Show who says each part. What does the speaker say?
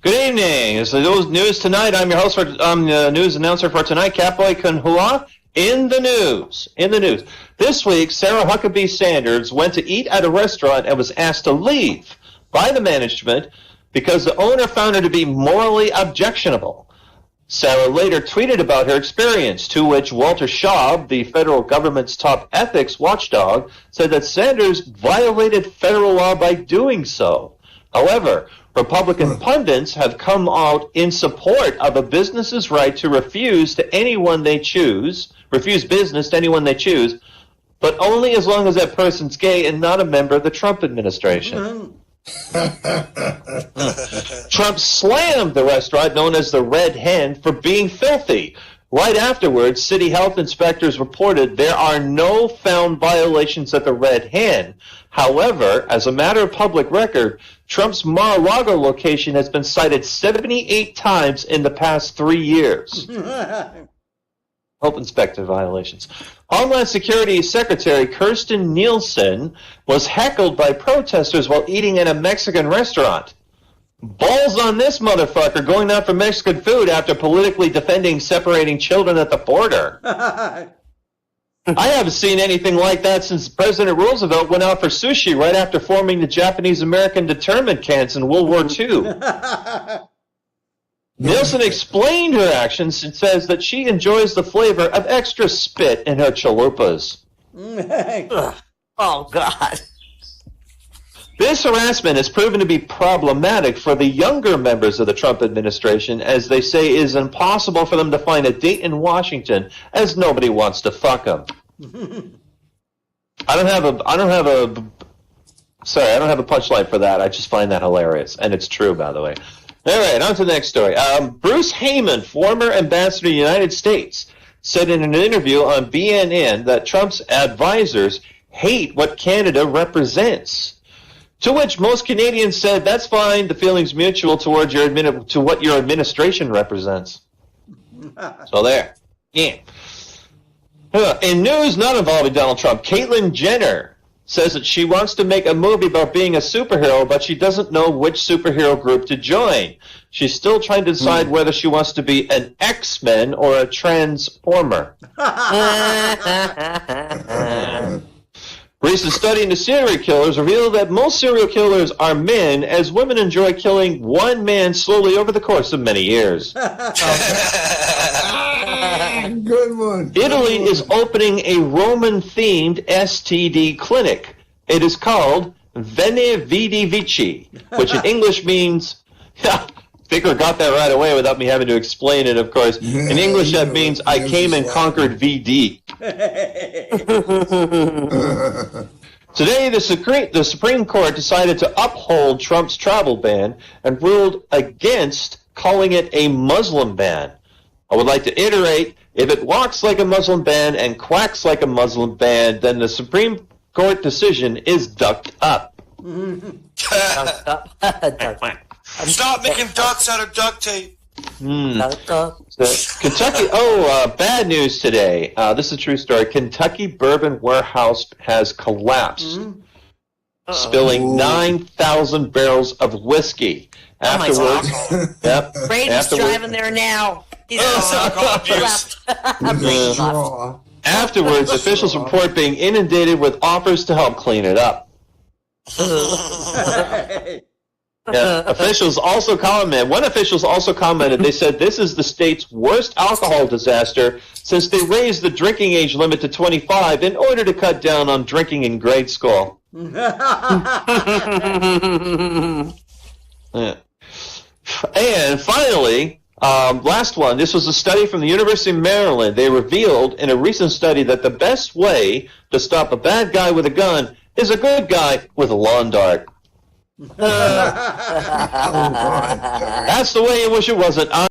Speaker 1: Good evening. It's the news tonight. I'm your host for news announcer for tonight, Catboy Kunhua. In the news. This week, Sarah Huckabee Sanders went to eat at a restaurant and was asked to leave by the management because the owner found her to be morally objectionable. Sarah later tweeted about her experience, to which Walter Schaub, the federal government's top ethics watchdog, said that Sanders violated federal law by doing so. However, Republican pundits have come out in support of a business's right to refuse business to anyone they choose, but only as long as that person's gay and not a member of the Trump administration. Trump slammed the restaurant known as the Red Hen for being filthy. Right afterwards, city health inspectors reported there are no found violations at the Red Hen. However, as a matter of public record, Trump's Mar-a-Lago location has been cited 78 times in the past 3 years. Health inspector violations. Homeland Security Secretary Kirstjen Nielsen was heckled by protesters while eating in a Mexican restaurant. Balls on this motherfucker going out for Mexican food after politically defending separating children at the border. I haven't seen anything like that since President Roosevelt went out for sushi right after forming the Japanese-American determined camps in World War II. Nielsen explained her actions and says that she enjoys the flavor of extra spit in her chalupas.
Speaker 2: Oh, God.
Speaker 1: This harassment has proven to be problematic for the younger members of the Trump administration, as they say it is impossible for them to find a date in Washington, as nobody wants to fuck them. I don't have a punchline for that. I just find that hilarious, and it's true, by the way. All right, on to the next story. Bruce Heyman, former ambassador to the United States, said in an interview on BNN that Trump's advisors hate what Canada represents. To which most Canadians said, that's fine, the feeling's mutual towards to what your administration represents. So there. Yeah. In news not involving Donald Trump, Caitlyn Jenner says that she wants to make a movie about being a superhero, but she doesn't know which superhero group to join. She's still trying to decide whether she wants to be an X-Men or a Transformer. Recent study into serial killers revealed that most serial killers are men, as women enjoy killing one man slowly over the course of many years.
Speaker 3: Good one.
Speaker 1: Italy is opening a Roman-themed STD clinic. It is called Veni Vidi Vici, which in English means... Vicar got that right away without me having to explain it, of course. In English, that means I came and conquered VD. Today, the Supreme Court decided to uphold Trump's travel ban and ruled against calling it a Muslim ban. I would like to iterate, if it walks like a Muslim ban and quacks like a Muslim ban, then the Supreme Court decision is ducked up.
Speaker 4: Stop making ducks out of duct tape.
Speaker 1: Kentucky. Bad news today. This is a true story. Kentucky Bourbon Warehouse has collapsed, spilling 9,000 barrels of whiskey. Afterwards,
Speaker 2: Brady's driving there now. He's
Speaker 1: Afterwards, officials report being inundated with offers to help clean it up. Officials also commented, they said this is the state's worst alcohol disaster since they raised the drinking age limit to 25 in order to cut down on drinking in grade school. And finally, last one, this was a study from the University of Maryland. They revealed in a recent study that the best way to stop a bad guy with a gun is a good guy with a lawn dart. That's the way you wish it wasn't.